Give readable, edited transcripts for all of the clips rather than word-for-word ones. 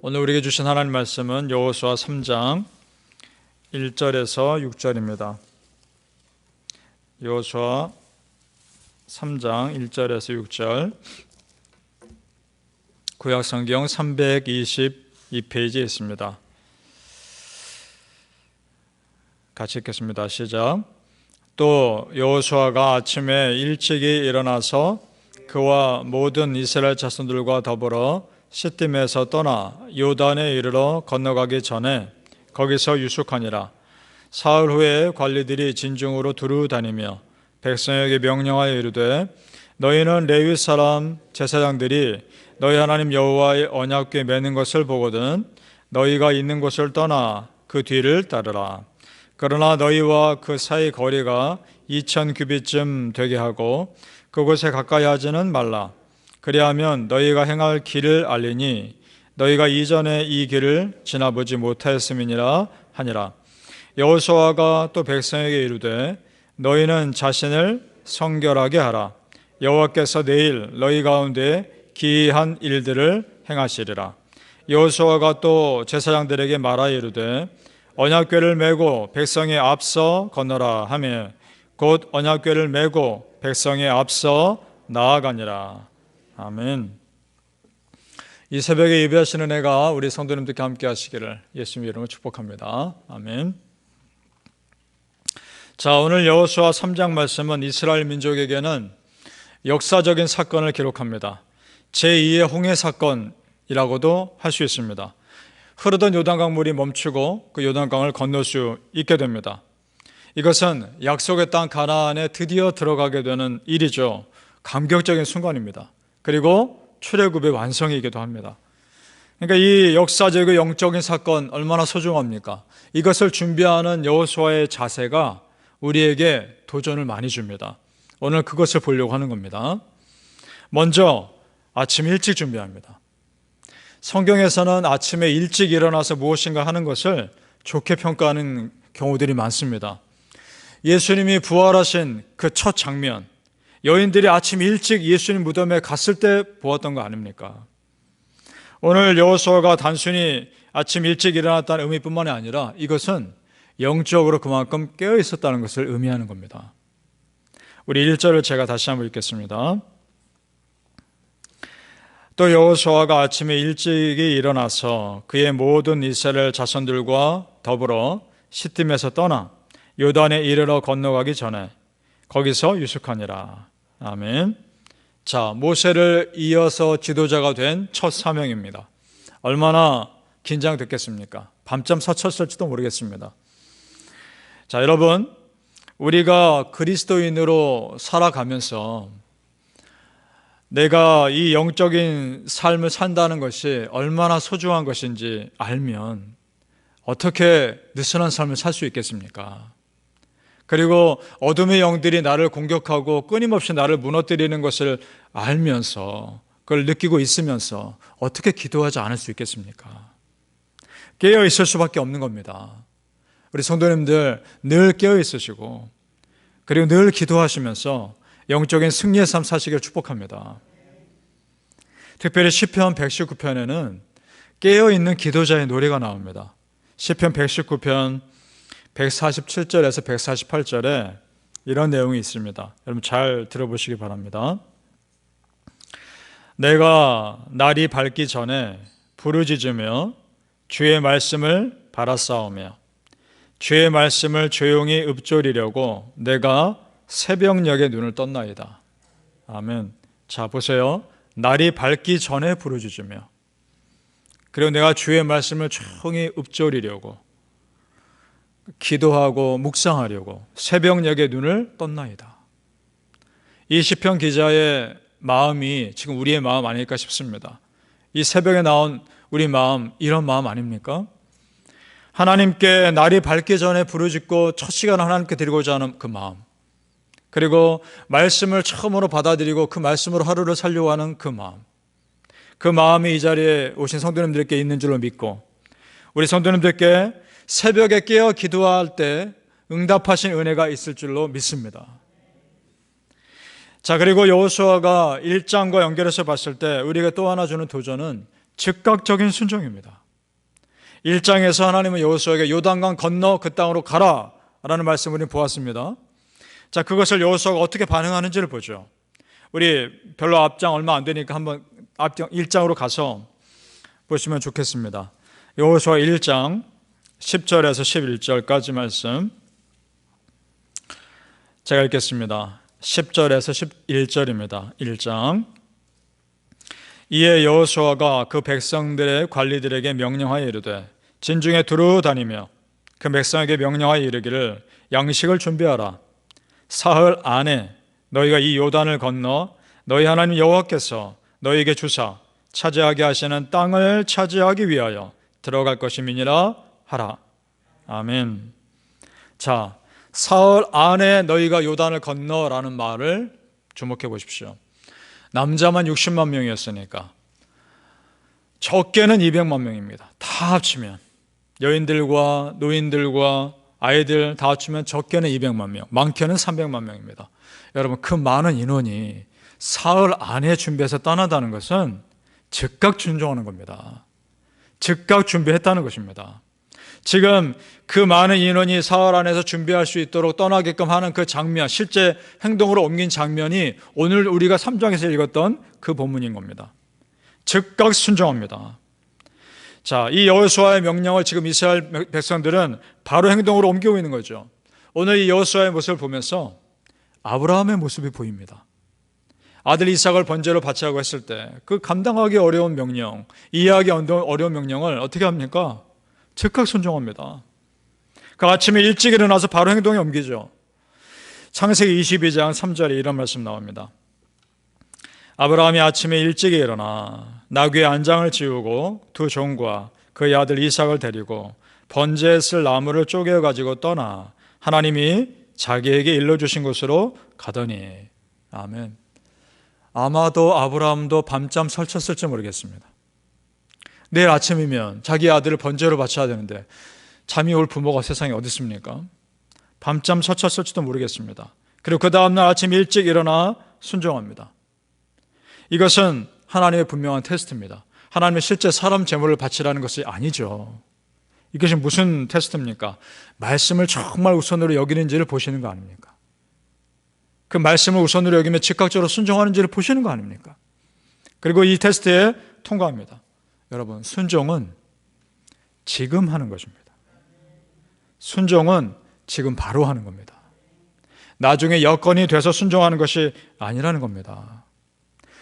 오늘 우리에게 주신 하나님 말씀은 여호수아 3장 1절에서 6절입니다. 여호수아 3장 1절에서 6절, 구약성경 322페이지에 있습니다. 같이 읽겠습니다. 시작. 또 여호수아가 아침에 일찍이 일어나서 그와 모든 이스라엘 자손들과 더불어 시딤에서 떠나 요단에 이르러 건너가기 전에 거기서 유숙하니라. 사흘 후에 관리들이 진중으로 두루 다니며 백성에게 명령하여 이르되, 너희는 레위 사람 제사장들이 너희 하나님 여호와의 언약궤 매는 것을 보거든 너희가 있는 곳을 떠나 그 뒤를 따르라. 그러나 너희와 그 사이 거리가 2000규빗쯤 되게 하고 그곳에 가까이 하지는 말라. 그리하면 너희가 행할 길을 알리니 너희가 이전에 이 길을 지나보지 못하였음이니라 하니라. 여호수아가 또 백성에게 이르되, 너희는 자신을 성결하게 하라. 여호와께서 내일 너희 가운데 기이한 일들을 행하시리라. 여호수아가 또 제사장들에게 말하여 이르되, 언약궤를 메고 백성의 앞서 건너라 하며 곧 언약궤를 메고 백성의 앞서 나아가니라. 아멘. 이 새벽에 예배하시는 은혜가 우리 성도님들께 함께 하시기를 예수님의 이름으로 축복합니다. 아멘. 자, 오늘 여호수아 3장 말씀은 이스라엘 민족에게는 역사적인 사건을 기록합니다. 제2의 홍해 사건이라고도 할 수 있습니다. 흐르던 요단강 물이 멈추고 그 요단강을 건널 수 있게 됩니다. 이것은 약속의 땅 가나안에 드디어 들어가게 되는 일이죠. 감격적인 순간입니다. 그리고 출애굽의 완성이기도 합니다. 그러니까 이 역사적이고 영적인 사건 얼마나 소중합니까? 이것을 준비하는 여호수아의 자세가 우리에게 도전을 많이 줍니다. 오늘 그것을 보려고 하는 겁니다. 먼저 아침 일찍 준비합니다. 성경에서는 아침에 일찍 일어나서 무엇인가 하는 것을 좋게 평가하는 경우들이 많습니다. 예수님이 부활하신 그 첫 장면, 여인들이 아침 일찍 예수님 무덤에 갔을 때 보았던 거 아닙니까? 오늘 여호수아가 단순히 아침 일찍 일어났다는 의미뿐만이 아니라 이것은 영적으로 그만큼 깨어 있었다는 것을 의미하는 겁니다. 우리 1절을 제가 다시 한번 읽겠습니다. 또 여호수아가 아침에 일찍이 일어나서 그의 모든 이스라엘 자손들과 더불어 시딤에서 떠나 요단에 이르러 건너가기 전에 거기서 유숙하니라. 아멘. 자, 모세를 이어서 지도자가 된 첫 사명입니다. 얼마나 긴장됐겠습니까? 밤잠 설쳤을지도 모르겠습니다. 자, 여러분, 우리가 그리스도인으로 살아가면서 내가 이 영적인 삶을 산다는 것이 얼마나 소중한 것인지 알면 어떻게 느슨한 삶을 살 수 있겠습니까? 그리고 어둠의 영들이 나를 공격하고 끊임없이 나를 무너뜨리는 것을 알면서 그걸 느끼고 있으면서 어떻게 기도하지 않을 수 있겠습니까? 깨어 있을 수밖에 없는 겁니다. 우리 성도님들 늘 깨어 있으시고 그리고 늘 기도하시면서 영적인 승리의 삶 사시기를 축복합니다. 특별히 시편 119편에는 깨어있는 기도자의 노래가 나옵니다. 시편 119편 147절에서 148절에 이런 내용이 있습니다. 여러분 잘 들어보시기 바랍니다. 내가 날이 밝기 전에 부르짖으며 주의 말씀을 바라싸우며 주의 말씀을 조용히 읊조리려고 내가 새벽녘에 눈을 떴나이다. 아멘. 자, 보세요. 날이 밝기 전에 부르짖으며 그리고 내가 주의 말씀을 조용히 읊조리려고 기도하고 묵상하려고 새벽녘에 눈을 떴나이다. 이 시편 기자의 마음이 지금 우리의 마음 아닐까 싶습니다. 이 새벽에 나온 우리 마음, 이런 마음 아닙니까? 하나님께 날이 밝기 전에 부르짖고 첫 시간을 하나님께 드리고자 하는 그 마음, 그리고 말씀을 처음으로 받아들이고 그 말씀으로 하루를 살려고 하는 그 마음, 그 마음이 이 자리에 오신 성도님들께 있는 줄로 믿고 우리 성도님들께 새벽에 깨어 기도할 때 응답하신 은혜가 있을 줄로 믿습니다. 자, 그리고 여호수아가 1장과 연결해서 봤을 때 우리가 또 하나 주는 도전은 즉각적인 순종입니다. 1장에서 하나님은 여호수아에게 요단강 건너 그 땅으로 가라 라는 말씀을 우리는 보았습니다. 자, 그것을 여호수아가 어떻게 반응하는지를 보죠. 우리 별로 앞장 얼마 안 되니까 한번 앞장 1장으로 가서 보시면 좋겠습니다. 여호수아 1장 10절에서 11절까지 말씀 제가 읽겠습니다. 10절에서 11절입니다. 1장. 이에 여호수아가 그 백성들의 관리들에게 명령하여 이르되 진중에 두루 다니며 그 백성에게 명령하여 이르기를 양식을 준비하라. 사흘 안에 너희가 이 요단을 건너 너희 하나님 여호와께서 너희에게 주사 차지하게 하시는 땅을 차지하기 위하여 들어갈 것임이니라 하라. 아멘. 자, 사흘 안에 너희가 요단을 건너라는 말을 주목해 보십시오. 남자만 60만 명이었으니까 적게는 200만 명입니다. 다 합치면 여인들과 노인들과 아이들 다 합치면 적게는 200만 명, 많게는 300만 명입니다. 여러분, 그 많은 인원이 사흘 안에 준비해서 떠난다는 것은 즉각 준종하는 겁니다. 즉각 준비했다는 것입니다. 지금 그 많은 인원이 사흘 안에서 준비할 수 있도록 떠나게끔 하는 그 장면, 실제 행동으로 옮긴 장면이 오늘 우리가 3장에서 읽었던 그 본문인 겁니다. 즉각 순종합니다. 자, 이 여호수아의 명령을 지금 이스라엘 백성들은 바로 행동으로 옮기고 있는 거죠. 오늘 이 여호수아의 모습을 보면서 아브라함의 모습이 보입니다. 아들 이삭을 번제로 바치라고 했을 때 그 감당하기 어려운 명령, 이해하기 어려운 명령을 어떻게 합니까? 즉각 순종합니다. 그 아침에 일찍 일어나서 바로 행동에 옮기죠. 창세기 22장 3절에 이런 말씀 나옵니다. 아브라함이 아침에 일찍 일어나 나귀의 안장을 지우고 두 종과 그의 아들 이삭을 데리고 번제에 쓸 나무를 쪼개 가지고 떠나 하나님이 자기에게 일러주신 곳으로 가더니. 아멘. 아마도 아브라함도 밤잠 설쳤을지 모르겠습니다. 내일 아침이면 자기 아들을 번제로 바쳐야 되는데 잠이 올 부모가 세상에 어디 있습니까? 밤잠 설쳤을지도 모르겠습니다. 그리고 그 다음날 아침 일찍 일어나 순종합니다. 이것은 하나님의 분명한 테스트입니다. 하나님의 실제 사람 제물을 바치라는 것이 아니죠. 이것이 무슨 테스트입니까? 말씀을 정말 우선으로 여기는지를 보시는 거 아닙니까? 그 말씀을 우선으로 여기며 즉각적으로 순종하는지를 보시는 거 아닙니까? 그리고 이 테스트에 통과합니다. 여러분, 순종은 지금 하는 것입니다. 순종은 지금 바로 하는 겁니다. 나중에 여건이 돼서 순종하는 것이 아니라는 겁니다.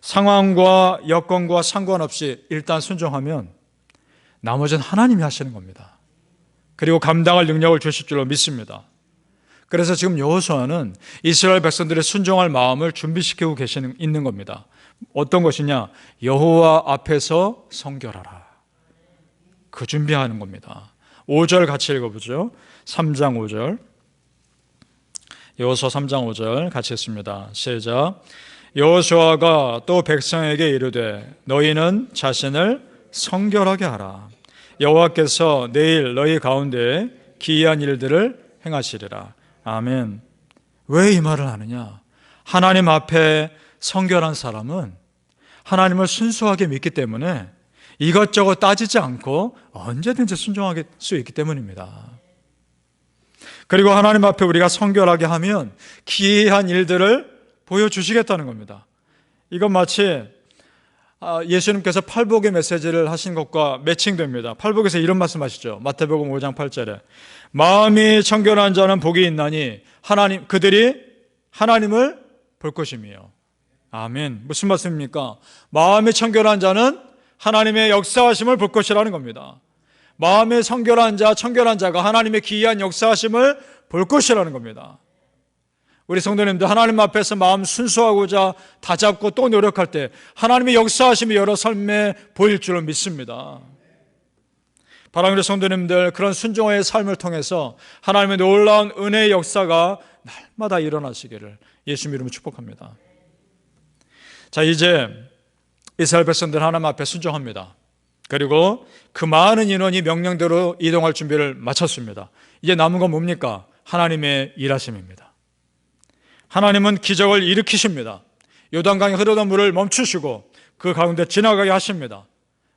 상황과 여건과 상관없이 일단 순종하면 나머지는 하나님이 하시는 겁니다. 그리고 감당할 능력을 주실 줄로 믿습니다. 그래서 지금 여호수아는 이스라엘 백성들의 순종할 마음을 준비시키고 있는 겁니다. 어떤 것이냐? 여호와 앞에서 성결하라. 그 준비하는 겁니다. 5절 같이 읽어보죠. 3장 5절. 여호수아 3장 5절 같이 읽습니다. 시작. 여호수아가 또 백성에게 이르되 너희는 자신을 성결하게 하라. 여호와께서 내일 너희 가운데 기이한 일들을 행하시리라. 아멘. 왜 이 말을 하느냐? 하나님 앞에 성결한 사람은 하나님을 순수하게 믿기 때문에 이것저것 따지지 않고 언제든지 순종할 수 있기 때문입니다. 그리고 하나님 앞에 우리가 성결하게 하면 기이한 일들을 보여주시겠다는 겁니다. 이건 마치 예수님께서 팔복의 메시지를 하신 것과 매칭됩니다. 팔복에서 이런 말씀하시죠. 마태복음 5장 8절에 마음이 청결한 자는 복이 있나니 그들이 하나님을 볼 것이며. 아멘. 무슨 말씀입니까? 마음이 청결한 자는 하나님의 역사하심을 볼 것이라는 겁니다. 마음이 청결한 자가 하나님의 기이한 역사하심을 볼 것이라는 겁니다. 우리 성도님들, 하나님 앞에서 마음 순수하고자 다잡고 또 노력할 때 하나님의 역사하심이 여러 삶에 보일 줄로 믿습니다. 바람의 성도님들, 그런 순종의 삶을 통해서 하나님의 놀라운 은혜의 역사가 날마다 일어나시기를 예수님 이름으로 축복합니다. 자, 이제 이스라엘 백성들 하나님 앞에 순종합니다. 그리고 그 많은 인원이 명령대로 이동할 준비를 마쳤습니다. 이제 남은 건 뭡니까? 하나님의 일하심입니다. 하나님은 기적을 일으키십니다. 요단강에 흐르던 물을 멈추시고 그 가운데 지나가게 하십니다.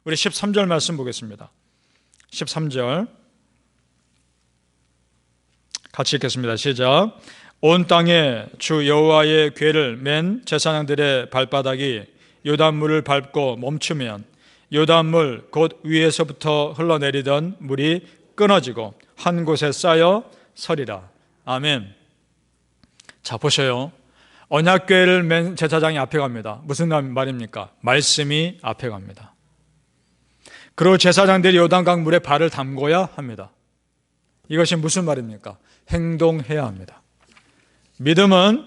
우리 13절 말씀 보겠습니다. 13절 같이 읽겠습니다. 시작. 온 땅에 주 여호와의 궤를 맨 제사장들의 발바닥이 요단물을 밟고 멈추면 요단물 곧 위에서부터 흘러내리던 물이 끊어지고 한 곳에 쌓여 서리라. 아멘. 자, 보셔요. 언약궤를 맨 제사장이 앞에 갑니다. 무슨 말입니까? 말씀이 앞에 갑니다. 그리고 제사장들이 요단강 물에 발을 담궈야 합니다. 이것이 무슨 말입니까? 행동해야 합니다. 믿음은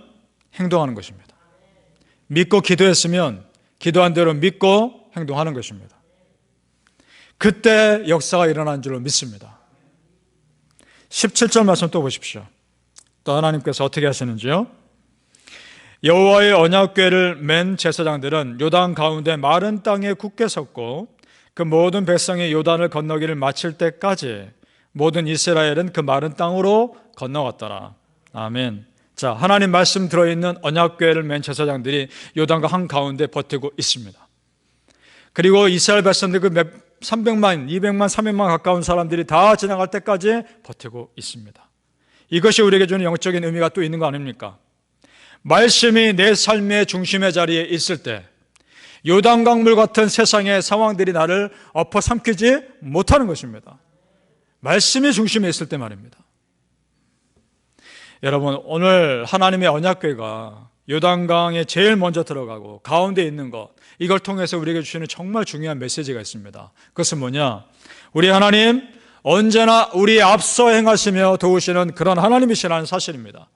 행동하는 것입니다. 믿고 기도했으면 기도한 대로 믿고 행동하는 것입니다. 그때 역사가 일어난 줄로 믿습니다. 17절 말씀 또 보십시오. 또 하나님께서 어떻게 하시는지요? 여호와의 언약궤를 맨 제사장들은 요단 가운데 마른 땅에 굳게 섰고 그 모든 백성이 요단을 건너기를 마칠 때까지 모든 이스라엘은 그 마른 땅으로 건너갔더라. 아멘. 자, 하나님 말씀 들어있는 언약궤를 맨 제사장들이 요단강 한가운데 버티고 있습니다. 그리고 이스라엘 백성들 그 300만, 200만, 300만 가까운 사람들이 다 지나갈 때까지 버티고 있습니다. 이것이 우리에게 주는 영적인 의미가 또 있는 거 아닙니까? 말씀이 내 삶의 중심의 자리에 있을 때 요단강물 같은 세상의 상황들이 나를 엎어삼키지 못하는 것입니다. 말씀이 중심에 있을 때 말입니다. 여러분, 오늘 하나님의 언약궤가 요단강에 제일 먼저 들어가고 가운데 있는 것, 이걸 통해서 우리에게 주시는 정말 중요한 메시지가 있습니다. 그것은 뭐냐? 우리 하나님 언제나 우리 앞서 행하시며 도우시는 그런 하나님이시라는 사실입니다.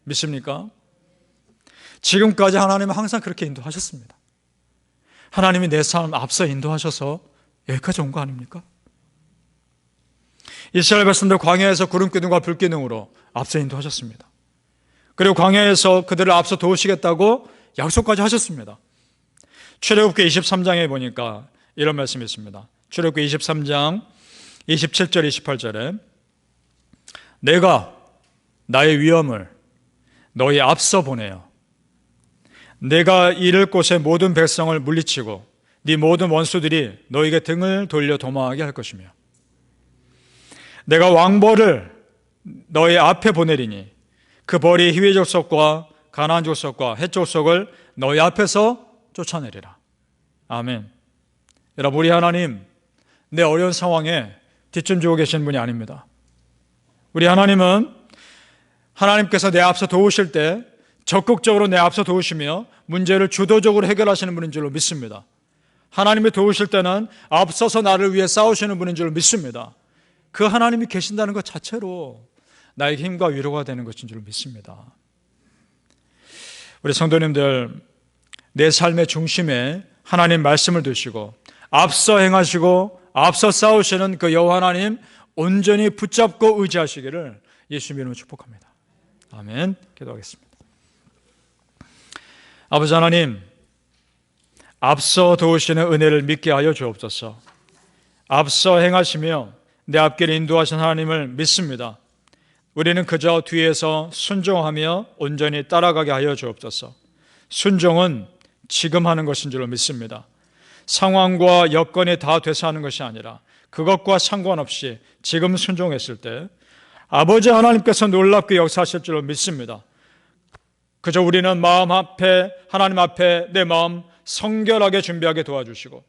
믿습니까? 지금까지 하나님은 항상 그렇게 인도하셨습니다. 하나님이 내 삶 앞서 인도하셔서 여기까지 온 거 아닙니까? 이스라엘 백성들 광야에서 구름기둥과 불기둥으로 앞서 인도하셨습니다. 그리고 광야에서 그들을 앞서 도우시겠다고 약속까지 하셨습니다. 출애굽기 23장에 보니까 이런 말씀이 있습니다. 출애굽기 23장 27절 28절에 내가 나의 위엄을 너희 앞서 보내어 내가 이를 곳의 모든 백성을 물리치고 네 모든 원수들이 너에게 등을 돌려 도망하게 할 것이며 내가 왕벌을 너희 앞에 보내리니 그 벌이 히위 족속과 가나안 족속과 헷 족속을 너희 앞에서 쫓아내리라. 아멘. 여러분, 우리 하나님 내 어려운 상황에 뒷좀 주고 계시는 분이 아닙니다. 우리 하나님은 하나님께서 내 앞서 도우실 때 적극적으로 내 앞서 도우시며 문제를 주도적으로 해결하시는 분인 줄로 믿습니다. 하나님이 도우실 때는 앞서서 나를 위해 싸우시는 분인 줄로 믿습니다. 그 하나님이 계신다는 것 자체로 나에게 힘과 위로가 되는 것인 줄 믿습니다. 우리 성도님들, 내 삶의 중심에 하나님 말씀을 두시고 앞서 행하시고 앞서 싸우시는 그 여호와 하나님 온전히 붙잡고 의지하시기를 예수님 이름으로 축복합니다. 아멘. 기도하겠습니다. 아버지 하나님, 앞서 도우시는 은혜를 믿게 하여 주옵소서. 앞서 행하시며 내 앞길을 인도하신 하나님을 믿습니다. 우리는 그저 뒤에서 순종하며 온전히 따라가게 하여 주옵소서. 순종은 지금 하는 것인 줄로 믿습니다. 상황과 여건이 다 돼서 하는 것이 아니라 그것과 상관없이 지금 순종했을 때 아버지 하나님께서 놀랍게 역사하실 줄로 믿습니다. 그저 우리는 마음 앞에, 하나님 앞에 내 마음 성결하게 준비하게 도와주시고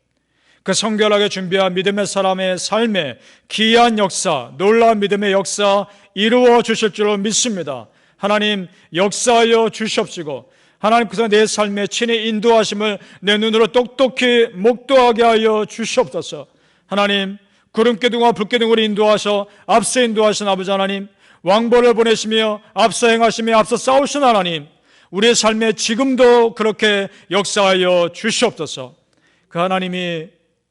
그 성결하게 준비한 믿음의 사람의 삶에 기이한 역사, 놀라운 믿음의 역사 이루어 주실 줄로 믿습니다. 하나님 역사하여 주시옵시고 하나님께서 내 삶에 친히 인도하심을 내 눈으로 똑똑히 목도하게 하여 주시옵소서. 하나님, 구름기둥과 불기둥으로 인도하셔 앞서 인도하신 아버지 하나님, 왕벌을 보내시며 앞서 행하시며 앞서 싸우신 하나님, 우리의 삶에 지금도 그렇게 역사하여 주시옵소서. 그 하나님이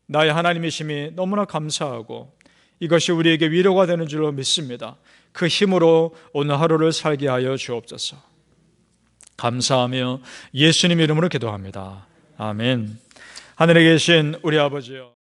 나의 하나님이심이 너무나 감사하고 이것이 우리에게 위로가 되는 줄로 믿습니다. 그 힘으로 오늘 하루를 살게 하여 주옵소서. 감사하며 예수님 이름으로 기도합니다. 아멘. 하늘에 계신 우리 아버지여,